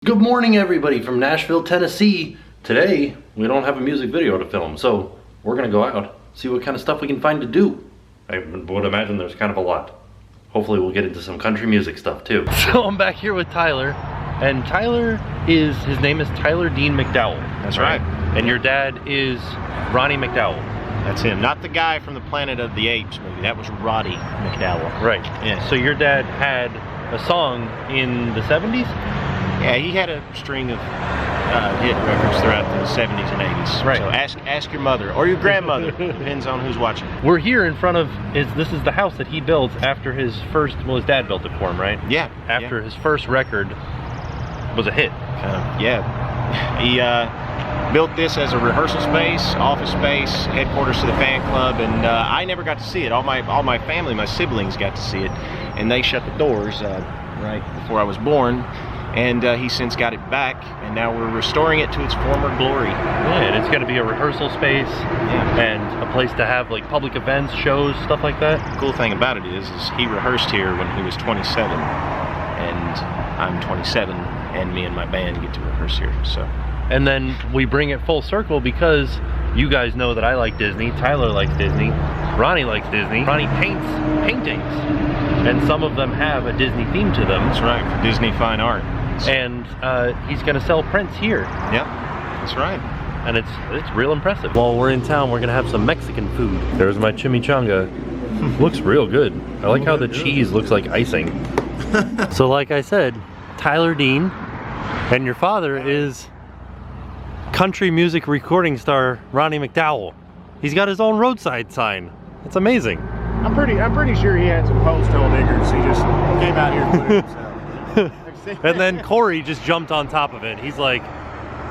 Good morning, everybody from Nashville, Tennessee. Today, we don't have a music video to film, so we're gonna go out, see what kind of stuff we can find to do. I would imagine there's kind of a lot. Hopefully we'll get into some country music stuff too. So I'm back here with Tyler, and his name is Tyler Dean McDowell. That's right. And your dad is Ronnie McDowell. That's him. Not the guy from the Planet of the Apes movie. That was Roddy McDowell. Right. Yeah. So your dad had a song in the 70s? Yeah, he had a string of hit records throughout the 70s and 80s. Right. So ask your mother or your grandmother. Depends on who's watching. We're here in front of this is the house that he built after his first, well, his dad built it for him, right? Yeah. After his first record was a hit. Yeah. He built this as a rehearsal space, office space, headquarters to the fan club, and I never got to see it. All my family, my siblings got to see it, and they shut the doors right before I was born. And he's since got it back, and now we're restoring it to its former glory. Yeah, and it's going to be a rehearsal space, and a place to have like public events, shows, stuff like that. The cool thing about it is he rehearsed here when he was 27, and I'm 27, and me and my band get to rehearse here. So, and then we bring it full circle because you guys know that I like Disney, Tyler likes Disney, Ronnie likes Disney. Ronnie paints paintings, and some of them have a Disney theme to them. That's right, Disney Fine Art. And he's gonna sell prints here. Yep, that's right. And it's real impressive. While we're in town, we're gonna have some Mexican food. There's my chimichanga. Looks real good. I like how the cheese looks like icing. So like I said, Tyler Dean, and your father is country music recording star Ronnie McDowell. He's got his own roadside sign. It's amazing. I'm pretty sure he had some post-hole diggers. He just came out here and put it himself. And then Corey just jumped on top of it. He's like,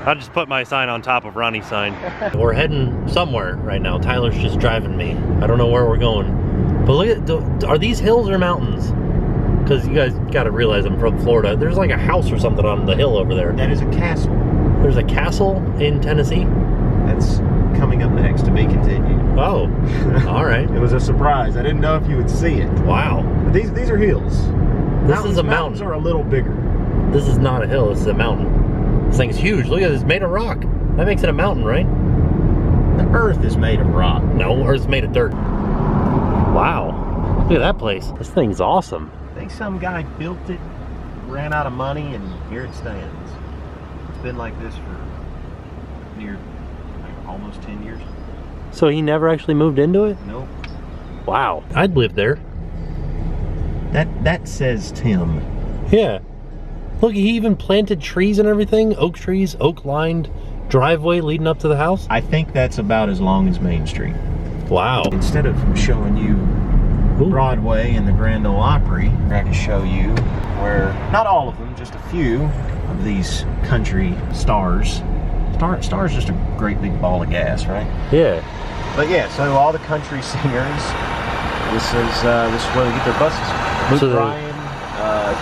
I'll just put my sign on top of Ronnie's sign. We're heading somewhere right now. Tyler's just driving me. I don't know where we're going. But look at, are these hills or mountains? Because you guys gotta realize I'm from Florida. There's like a house or something on the hill over there. That is a castle. There's a castle in Tennessee? That's coming up next, to be continued. Oh, all right. It was a surprise. I didn't know if you would see it. Wow. But these are hills. This is a mountain. Mountains are a little bigger. This is not a hill, this is a mountain. This thing's huge. Look at this, it's made of rock. That makes it a mountain, right? The earth is made of rock. No, Earth's made of dirt. Wow. Look at that place. This thing's awesome. I think some guy built it, ran out of money, and here it stands. It's been like this for almost 10 years. So he never actually moved into it? Nope. Wow. I'd live there. That says Tim. Yeah. Look, he even planted trees and everything. Oak trees, oak-lined driveway leading up to the house. I think that's about as long as Main Street. Wow. Instead of showing you Broadway and the Grand Ole Opry, I can show you where, not all of them, just a few of these country stars. Star's just a great big ball of gas, right? Yeah. But yeah, so all the country singers, this is where they get their buses. Luke Bryan,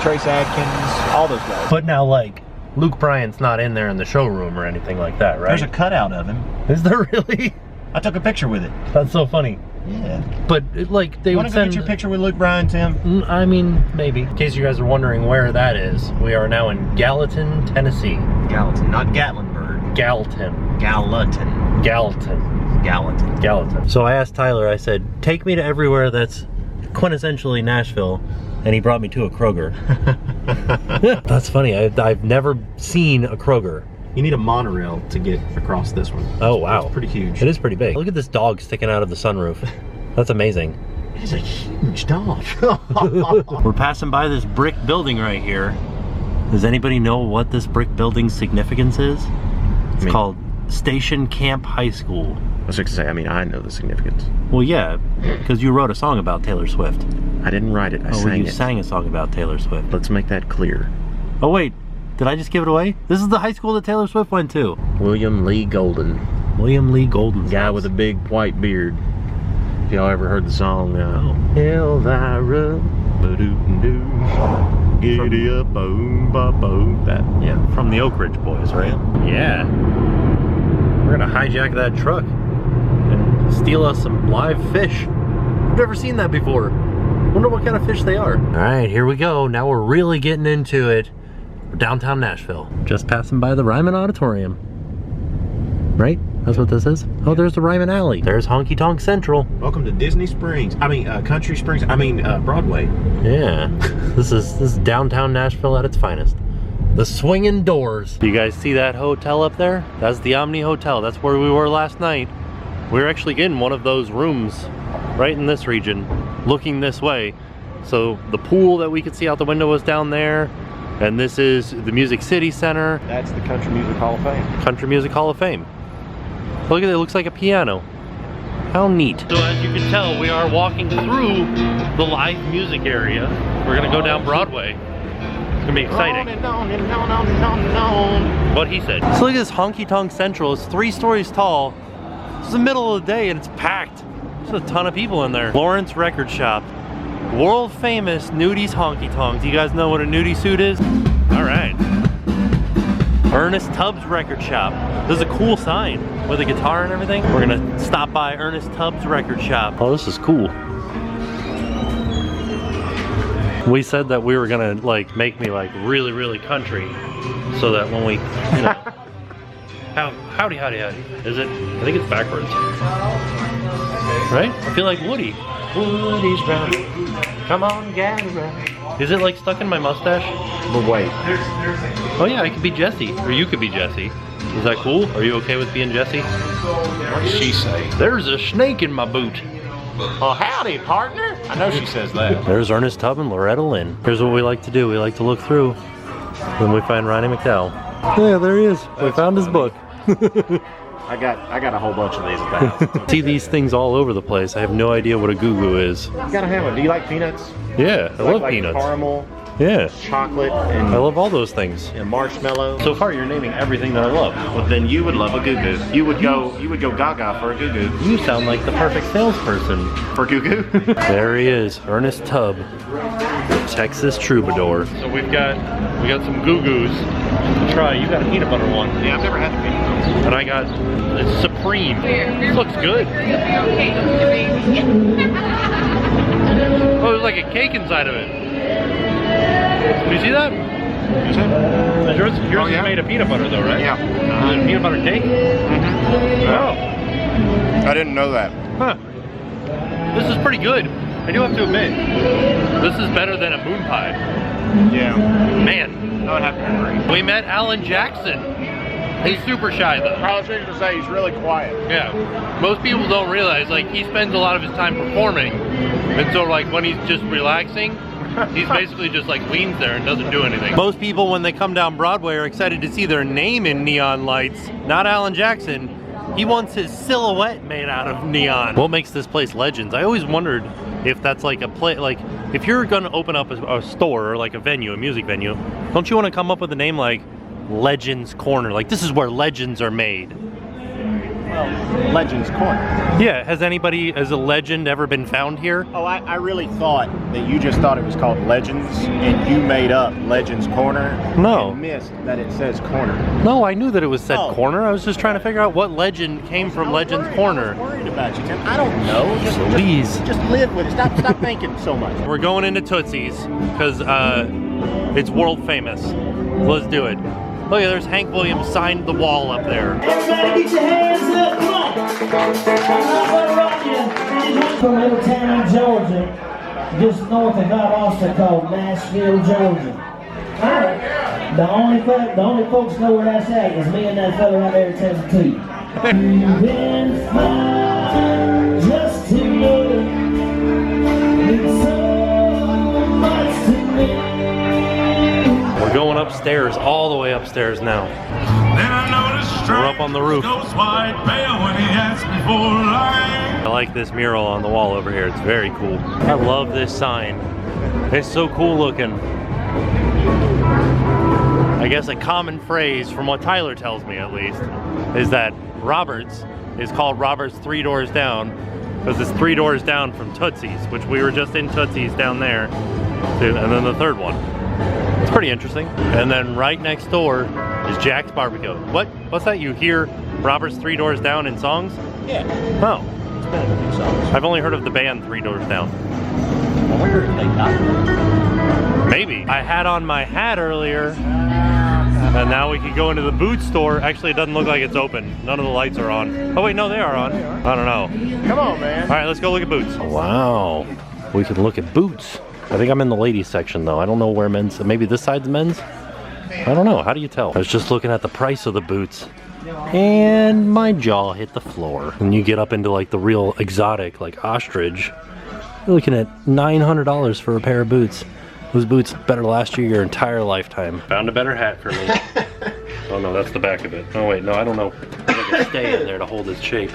Trace Adkins, all those guys. But now, like, Luke Bryan's not in there in the showroom or anything like that, right? There's a cutout of him. Is there really? I took a picture with it. That's so funny. Yeah. But, like, they would send... Want to go get your picture with Luke Bryan, Tim? I mean, maybe. In case you guys are wondering where that is, we are now in Gallatin, Tennessee. Gallatin, not Gatlinburg. Gallatin. Gallatin. Gallatin. Gallatin. Gallatin. So I asked Tyler, I said, take me to everywhere that's quintessentially Nashville, and he brought me to a Kroger. That's funny. I've never seen a Kroger. You need a monorail to get across this one. Oh, wow. It's pretty huge. It is pretty big. Look at this dog sticking out of the sunroof. That's amazing. It is a huge dog. We're passing by this brick building right here. Does anybody know what this brick building's significance is? It's called Station Camp High School. I was going to say, I know the significance. Well, yeah, because you wrote a song about Taylor Swift. I didn't write it, I sang it. You sang a song about Taylor Swift. Let's make that clear. Oh, wait. Did I just give it away? This is the high school that Taylor Swift went to. William Lee Golden. William Lee Golden. Guy with a big white beard. If y'all ever heard the song, Elvira, ba-doo-doo, giddy up, boom, ba boom. That, yeah, from the Oak Ridge Boys, right? Yeah. We're gonna hijack that truck and steal us some live fish. I've never seen that before. Wonder what kind of fish they are. All right, here we go. Now we're really getting into it. Downtown Nashville. Just passing by the Ryman Auditorium. Right? That's what this is? Oh, there's the Ryman Alley. There's Honky Tonk Central. Welcome to Disney Springs. Country Springs. Broadway. Yeah. This is downtown Nashville at its finest. The swinging doors. You guys see that hotel up there? That's the Omni Hotel. That's where we were last night. We were actually in one of those rooms right in this region, looking this way. So the pool that we could see out the window was down there. And this is the Music City Center. That's the Country Music Hall of Fame. Country Music Hall of Fame. Look at it, it looks like a piano. How neat. So as you can tell, we are walking through the live music area. We're gonna go down Broadway. It's gonna be exciting. What he said. So look at this Honky Tonk Central. It's 3 stories tall. It's the middle of the day and it's packed. There's a ton of people in there. Lawrence Record Shop. World famous Nudies Honky Tonk. Do you guys know what a nudie suit is? All right. Ernest Tubbs Record Shop. This is a cool sign with a guitar and everything. We're gonna stop by Ernest Tubbs Record Shop. Oh, this is cool. We said that we were gonna like make me like really, really country, so that when we, you know, howdy. Is it? I think it's backwards. Right? I feel like Woody. Woody's round. Come on, gather round. Is it like stuck in my mustache? But wait. Oh yeah, I could be Jesse, or you could be Jesse. Is that cool? Are you okay with being Jesse? What does she say? There's a snake in my boot. Well, howdy, partner. I know she says that. There's Ernest Tubb and Loretta Lynn. Here's what we like to do. We like to look through. Then we find Ronnie McDowell. Yeah, there he is. We found his book. I got a whole bunch of these at the house. See these things all over the place. I have no idea what a goo-goo is. You gotta have one. Do you like peanuts? Yeah, I love like peanuts. Caramel, Yeah, chocolate, and I love all those things. marshmallow. So far, you're naming everything that I love. Well, then you would love a goo-goo. You would go gaga for a goo-goo. You sound like the perfect salesperson. For goo-goo? There he is, Ernest Tubb, Texas Troubadour. So we got some goo-goos to try. You got a peanut butter one. Yeah, I've never had the peanut butter. And I got it's Supreme. This looks good. Oh, there's like a cake inside of it. Do you see that? Yours Oh, yeah? is made of peanut butter though, right? Yeah. Is it a peanut butter cake? I didn't know that. Oh. Huh. This is pretty good. I do have to admit. This is better than a moon pie. Yeah. Man. I would have to agree. We met Alan Jackson. He's super shy though. I was going to say he's really quiet. Yeah. Most people don't realize, like, he spends a lot of his time performing. And so, like, when he's just relaxing, he's basically just, like, leans there and doesn't do anything. Most people, when they come down Broadway, are excited to see their name in neon lights. Not Alan Jackson. He wants his silhouette made out of neon. What makes this place Legends? I always wondered if that's like a play, like, if you're gonna open up a store or like a venue, a music venue, don't you want to come up with a name like Legends Corner? Like, this is where legends are made. Well, Legends Corner. Yeah, has a legend ever been found here? Oh, I really thought that you just thought it was called Legends, and you made up Legends Corner. No. And missed that it says Corner. No, I knew that it was said Oh. corner. I was just trying to figure out what legend came from Legends Corner. I was worried about you, Tim. I don't know. Please. Just live with it. Stop thinking so much. We're going into Tootsie's because it's world famous. Let's do it. Look, there's Hank Williams signed the wall up there. Everybody get your hands up, come on. I'm not gonna rock you. From a little town in Georgia, just north of Austin called Nashville, Georgia. Alright. The only folks know where that's at is me and that fella right there telling the truth. You've been fine just to know it means so much to me. We're going upstairs, all the way upstairs now. We're up on the roof. I like this mural on the wall over here. It's very cool. I love this sign. It's so cool looking. I guess a common phrase, from what Tyler tells me at least, is that Roberts is called Roberts 3 doors down because it's 3 doors down from Tootsie's, which we were just in Tootsie's down there, and then the third one. It's pretty interesting. And then right next door is Jack's Barbecue. What's that? You hear Robert's 3 doors down in songs? Yeah. Oh. It's been a few songs. I've only heard of the band 3 Doors Down. I wonder if they got it. Maybe. I had on my hat earlier And now we can go into the boot store. Actually, it doesn't look like it's open. None of the lights are on. Oh wait, no, they are on. I don't know. Come on, man. All right, let's go look at boots. Wow, we can look at boots. I think I'm in the ladies section though. I don't know where men's, maybe this side's men's? I don't know, how do you tell? I was just looking at the price of the boots and my jaw hit the floor. When you get up into like the real exotic, like ostrich, you're looking at $900 for a pair of boots. Those boots better last you your entire lifetime. Found a better hat for me. Oh no, that's the back of it. Oh wait, no, I don't know. I think it's stay in there to hold its shape.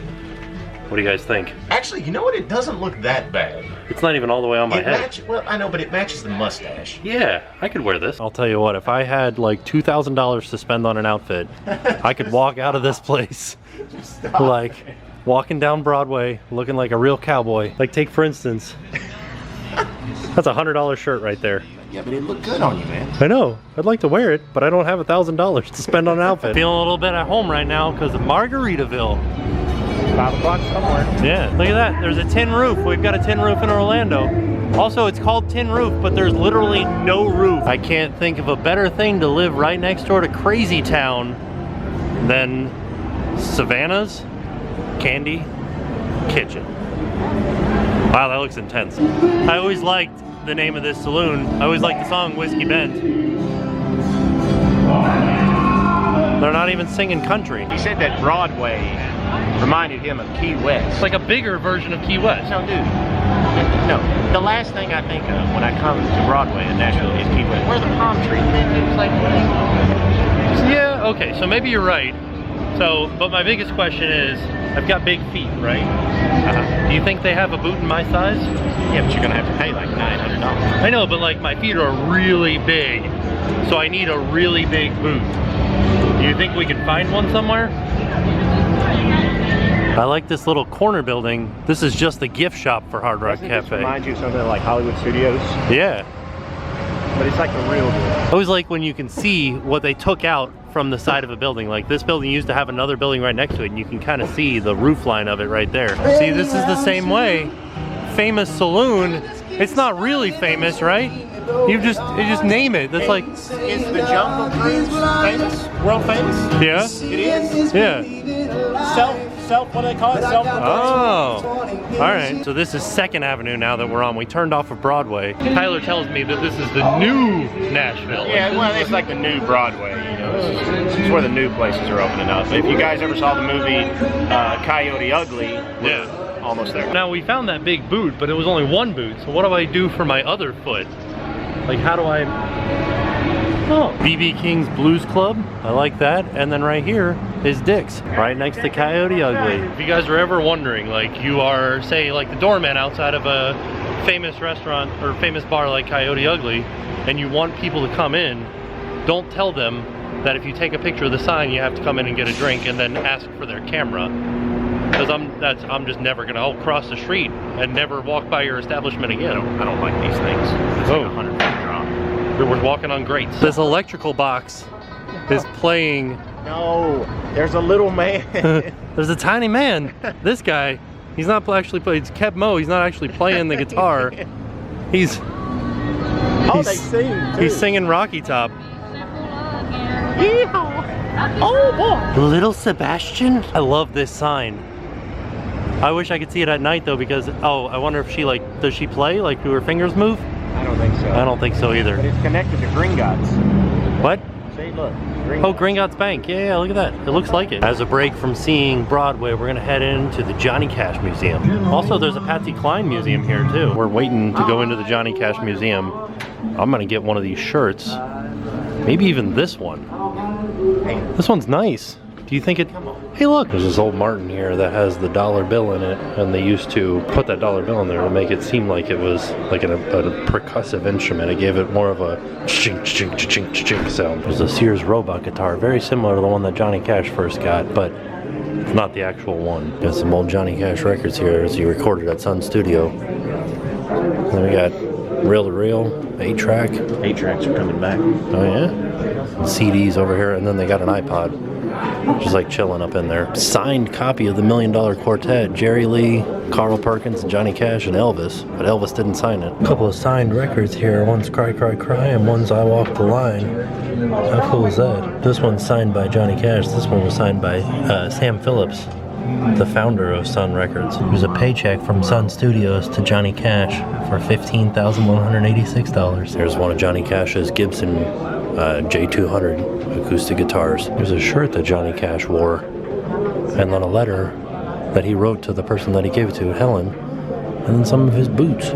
What do you guys think? Actually, you know what? It doesn't look that bad. It's not even all the way on my head. Well, I know, but it matches the mustache. Yeah, I could wear this. I'll tell you what, if I had like $2,000 to spend on an outfit, I could walk out of this place like walking down Broadway looking like a real cowboy. Like take for instance, that's a $100 shirt right there. Yeah, but it looked good on you, man. I know. I'd like to wear it, but I don't have $1,000 to spend on an outfit. Feeling a little bit at home right now because of Margaritaville. 5 o'clock somewhere. Yeah, look at that. There's a tin roof. We've got a tin roof in Orlando. Also, it's called Tin Roof, but there's literally no roof. I can't think of a better thing to live right next door to Crazy Town than Savannah's Candy Kitchen. Wow, that looks intense. I always liked the name of this saloon. I always liked the song Whiskey Bent. They're not even singing country. He said that Broadway reminded him of Key West. It's like a bigger version of Key West. No, dude. No. The last thing I think of when I come to Broadway in Nashville is Key West. Where are the palm trees? It's like, yeah, okay, so maybe you're right. So, but my biggest question is, I've got big feet, right? Do you think they have a boot in my size? yeah, but you're gonna have to pay like $900. I know, but like my feet are really big, so I need a really big boot. Do you think we can find one somewhere? I like this little corner building. This is just the gift shop for Hard Rock Doesn't Cafe. this remind you of something like Hollywood Studios? Yeah. But it's like the real deal. I always like when you can see what they took out from the side of a building. Like this building used to have another building right next to it, and you can kind of see the roof line of it right there. See, this is the same way. Famous saloon. It's not really famous, right? You just name it. That's like. Is the Jungle Cruise famous? World famous? Yeah. It is? Yeah. Self, what do they call it? Self. Oh, all right. So this is 2nd Avenue now that we're on. We turned off of Broadway. Tyler tells me that this is the new Nashville. Yeah, well, it's like the new Broadway, you know. It's where the new places are opening up. If you guys ever saw the movie Coyote Ugly, Yeah. almost there. Now we found that big boot, but it was only one boot. So what do I do for my other foot? Like how do I? Oh, BB King's Blues Club. I like that. And then right here is Dick's, right next to Coyote Ugly. If you guys are ever wondering, like you are, say, like the doorman outside of a famous restaurant or famous bar like Coyote Ugly, and you want people to come in, don't tell them that if you take a picture of the sign, you have to come in and get a drink and then ask for their camera. Because I'm just never gonna, I'll cross the street and never walk by your establishment again. I don't like these things. It's like 100 foot drop. We're walking on grates. This electrical box is playing. No, there's a little man. There's a tiny man. This guy, he's not actually playing. It's Kev Mo. He's not actually playing the guitar. They sing too. He's singing Rocky Top. Yeehaw. Oh boy. Little Sebastian. I love this sign. I wish I could see it at night though, because I wonder if she does she play? Like, do her fingers move? I don't think so. I don't think so But either. it's connected to Gringotts. What? See, look. Oh, Gringotts Bank. Yeah, look at that. It looks like it. As a break from seeing Broadway, we're gonna head into the Johnny Cash Museum. Also, there's a Patsy Cline Museum here too. We're waiting to go into the Johnny Cash Museum. I'm gonna get one of these shirts. Maybe even this one. This one's nice. Do you think it? Hey, look. There's this old Martin here that has the dollar bill in it, and they used to put that dollar bill in there to make it seem like it was like a percussive instrument. It gave it more of a chink, chink, chink, chink sound. There's a Sears robot guitar, very similar to the one that Johnny Cash first got, but it's not the actual one. Got some old Johnny Cash records here as he recorded at Sun Studio. Then we got reel to reel, 8-track. 8 tracks are coming back. Oh yeah. CDs over here, and then they got an iPod, just like chilling up in there. Signed copy of the $1 Million Quartet, Jerry Lee, Carl Perkins, Johnny Cash, and Elvis, but Elvis didn't sign it. A couple of signed records here. One's Cry Cry Cry, and one's I Walk the Line. How cool is that? This one's signed by Johnny Cash. This one was signed by Sam Phillips, the founder of Sun Records. There's a paycheck from Sun Studios to Johnny Cash for $15,186. There's one of Johnny Cash's Gibson J200 acoustic guitars. There's a shirt that Johnny Cash wore, and then a letter that he wrote to the person that he gave it to, Helen, and then some of his boots.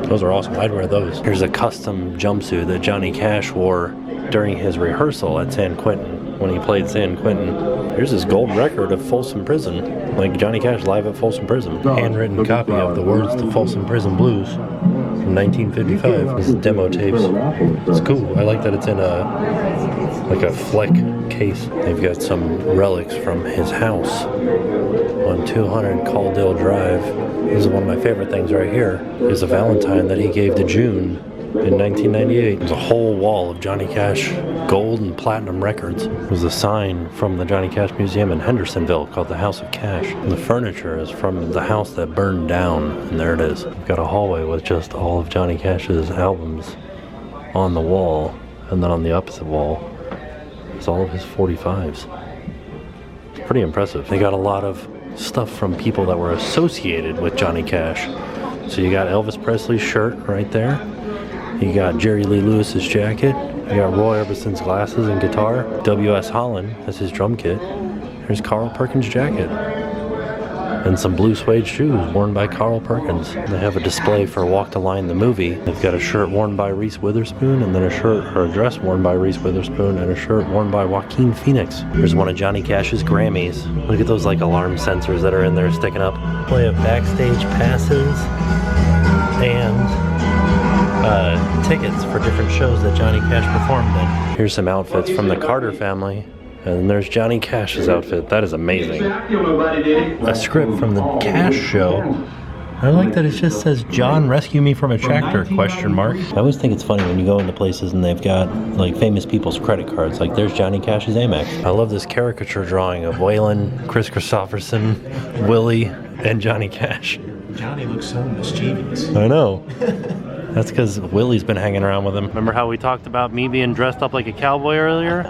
Those are awesome. I'd wear those. Here's a custom jumpsuit that Johnny Cash wore during his rehearsal at San Quentin, when he played San Quentin. Here's his gold record of Folsom Prison, like Johnny Cash live at Folsom Prison. Handwritten copy of the words to Folsom Prison Blues from 1955. This is demo tapes. It's cool. I like that it's in like a Fleck case. They've got some relics from his house on 200 Caldale Drive. This is one of my favorite things right here. Is a Valentine that he gave to June in 1998. There's a whole wall of Johnny Cash gold and platinum records. There's a sign from the Johnny Cash Museum in Hendersonville called the House of Cash. And the furniture is from the house that burned down, and there it is. We've got a hallway with just all of Johnny Cash's albums on the wall, and then on the opposite wall is all of his 45s. It's pretty impressive. They got a lot of stuff from people that were associated with Johnny Cash. So you got Elvis Presley's shirt right there. You got Jerry Lee Lewis's jacket. You got Roy Orbison's glasses and guitar. W.S. Holland as his drum kit. Here's Carl Perkins' jacket. And some blue suede shoes worn by Carl Perkins. They have a display for Walk the Line the movie. They've got a shirt worn by Reese Witherspoon, and then a shirt or a dress worn by Reese Witherspoon, and a shirt worn by Joaquin Phoenix. Here's one of Johnny Cash's Grammys. Look at those like alarm sensors that are in there sticking up. Play of backstage passes and tickets for different shows that Johnny Cash performed in. Here's some outfits from the Carter family. And there's Johnny Cash's outfit. That is amazing. A script from the Cash Show. I like that it just says, John, rescue me from a tractor, question mark. I always think it's funny when you go into places and they've got like famous people's credit cards. Like there's Johnny Cash's Amex. I love this caricature drawing of Waylon, Chris Christopherson, Willie, and Johnny Cash. Johnny looks so mischievous. I know. That's because Willie's been hanging around with him. Remember how we talked about me being dressed up like a cowboy earlier?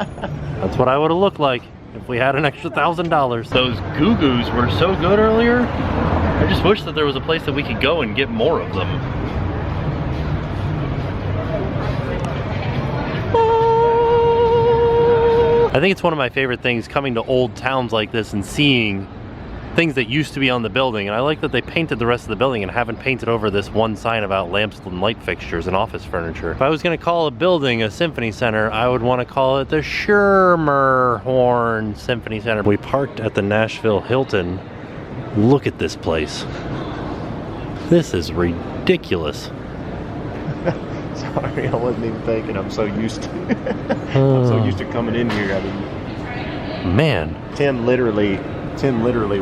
That's what I would have looked like if we had an extra $1,000. Those Goo-Goos were so good earlier. I just wish that there was a place that we could go and get more of them. I think it's one of my favorite things coming to old towns like this and seeing things that used to be on the building, and I like that they painted the rest of the building and haven't painted over this one sign about lamps and light fixtures and office furniture. If I was going to call a building a symphony center, I would want to call it the Schermerhorn Symphony Center. We parked at the Nashville Hilton. Look at this place. This is ridiculous. Sorry, I wasn't even thinking. I'm so used to I'm so used to coming in here. I mean, man. Tim literally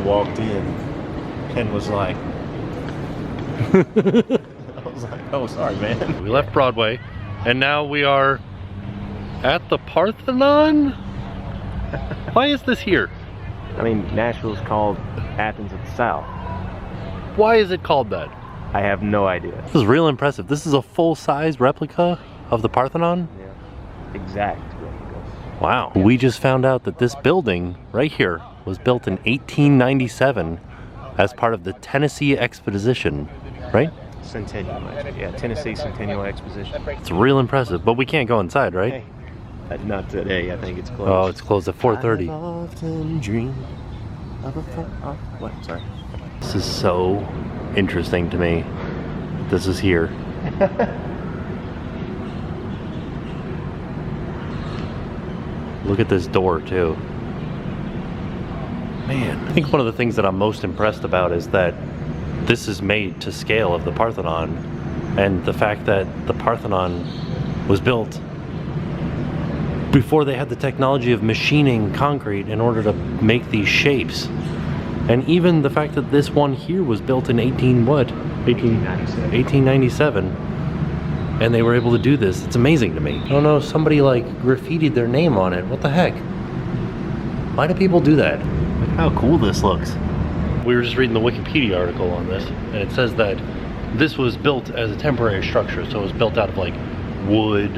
walked in and was like, I was like, oh, sorry, man. We left Broadway, and now we are at the Parthenon? Why is this here? I mean, Nashville's called Athens of the South. Why is it called that? I have no idea. This is real impressive. This is a full-size replica of the Parthenon? Yeah, exact replica. Wow. We just found out that this building right here was built in 1897 as part of the Tennessee Exposition, right? Centennial, yeah, Tennessee Centennial Exposition. It's real impressive, but we can't go inside, right? Hey, not today. I think it's closed. Oh, it's closed at 4:30. I've often dreamed of a what? Sorry. This is so interesting to me. This is here. Look at this door too. Man, I think one of the things that I'm most impressed about is that this is made to scale of the Parthenon, and the fact that the Parthenon was built before they had the technology of machining concrete in order to make these shapes. And even the fact that this one here was built in 1897. and they were able to do this. It's amazing to me. I don't know, somebody like graffitied their name on it. What the heck? Why do people do that? Look how cool this looks. We were just reading the Wikipedia article on this, and it says that this was built as a temporary structure. So it was built out of like wood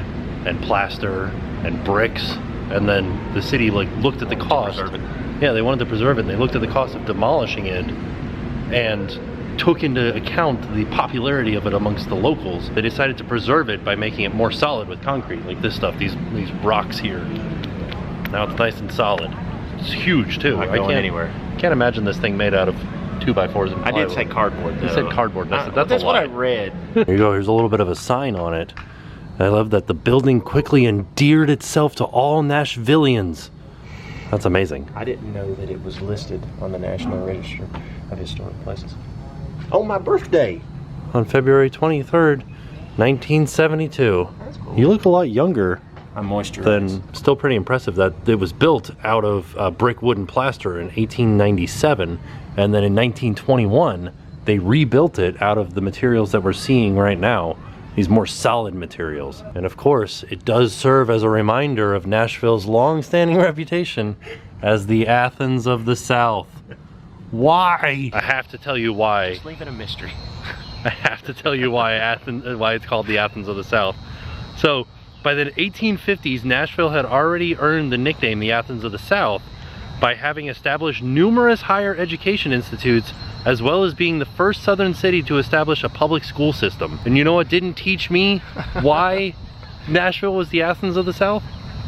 and plaster and bricks, and then the city like looked at the cost. Yeah, they wanted to preserve it, and they looked at the cost of demolishing it and took into account the popularity of it amongst the locals. They decided to preserve it by making it more solid with concrete, like this stuff, these rocks here. Now it's nice and solid. It's huge too. Not going anywhere. Can't imagine this thing made out of 2x4s and plywood. I did say cardboard though. You said cardboard. That's that's a what lie. I read. Here you go. Here's a little bit of a sign on it. I love that the building quickly endeared itself to all Nashvillians. That's amazing. I didn't know that it was listed on the National Register of Historic Places. Oh, my birthday! On February 23rd, 1972. That's cool. You look a lot younger. I'm moisturized. Then still pretty impressive that it was built out of brick, wood, and plaster in 1897, and then in 1921 they rebuilt it out of the materials that we're seeing right now, these more solid materials. And of course, it does serve as a reminder of Nashville's long-standing reputation as the Athens of the South. Why? I have to tell you why. Just leave it a mystery. I have to tell you why why it's called the Athens of the South. So, by the 1850s, Nashville had already earned the nickname the Athens of the South by having established numerous higher education institutes, as well as being the first southern city to establish a public school system. And you know what didn't teach me why Nashville was the Athens of the South?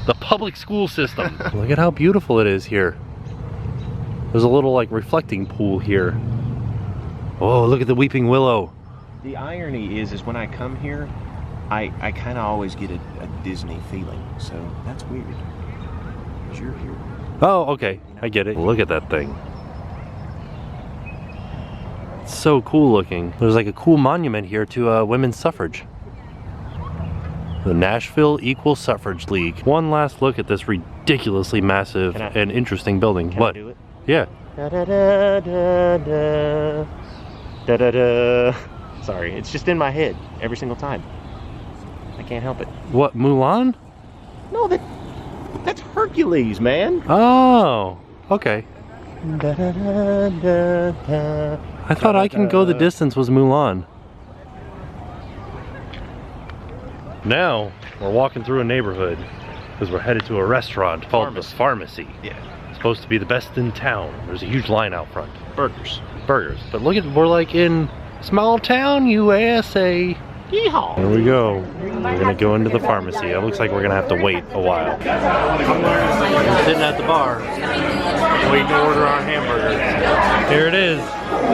The public school system. Look at how beautiful it is here. There's a little like reflecting pool here. Oh, look at the weeping willow. The irony is when I come here, I kind of always get a Disney feeling, so that's weird. Because you're here. Oh, okay, I get it. Look at that thing. It's so cool looking. There's like a cool monument here to women's suffrage. The Nashville Equal Suffrage League. One last look at this ridiculously massive and interesting building. Can What? I do it? Yeah. Da da da da da da da da. Sorry, it's just in my head every single time. I can't help it. What, Mulan? No, that's Hercules, man. Oh, okay. Da, da, da, da, da. I thought I Can Go the Distance was Mulan. Now, we're walking through a neighborhood because we're headed to a restaurant called the Pharmacy. Yeah. It's supposed to be the best in town. There's a huge line out front. Burgers. Burgers. But look at, we're like in small town USA. Yeehaw. Here we go. We're gonna go into the pharmacy. It looks like we're gonna have to wait a while. We're sitting at the bar, waiting to order our hamburger. Here it is.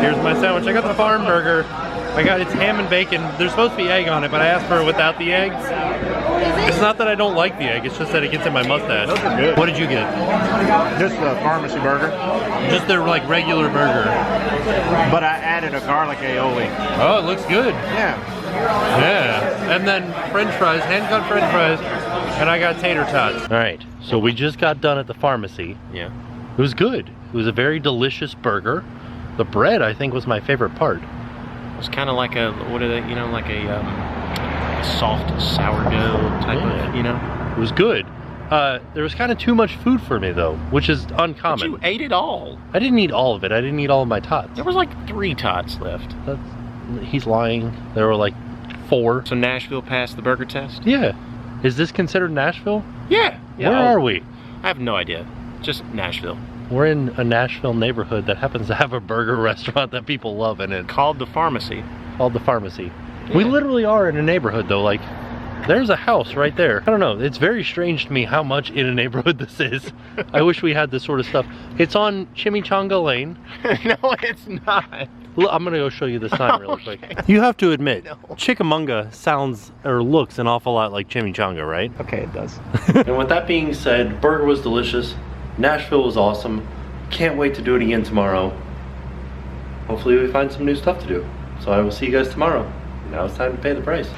Here's my sandwich. I got the farm burger. I got it's ham and bacon. There's supposed to be egg on it, but I asked for it without the eggs. It's not that I don't like the egg, it's just that it gets in my mustache. Those are good. What did you get? Just the pharmacy burger, Just their like regular burger. but I added a garlic aioli. Oh, it looks good. Yeah. Yeah. And then French fries, hand-cut French fries, and I got tater tots. All right, so we just got done at the pharmacy. Yeah. It was good. It was a very delicious burger. The bread, I think, was my favorite part. It was kind of like a, what are they, you know, like a soft sourdough type of, you know. It was good. There was kind of too much food for me, though, which is But uncommon. you ate it all. I didn't eat all of it. I didn't eat all of my tots. There was like 3 tots left. He's lying. There were like 4. So Nashville passed the burger test? Yeah. Is this considered Nashville? Yeah. Where are we? I have no idea. Just Nashville. We're in a Nashville neighborhood that happens to have a burger restaurant that people love in it. Called the Pharmacy. Called the Pharmacy. We literally are in a neighborhood though, like there's a house right there. I don't know, it's very strange to me how much in a neighborhood this is. I wish we had this sort of stuff. It's on Chimichanga Lane. No, it's not. Look, I'm gonna go show you the sign really quick. You have to admit, Chickamauga sounds or looks an awful lot like Chimichanga, right? Okay, it does. And with that being said, burger was delicious. Nashville was awesome. Can't wait to do it again tomorrow. Hopefully we find some new stuff to do. So I will see you guys tomorrow. Now it's time to pay the price.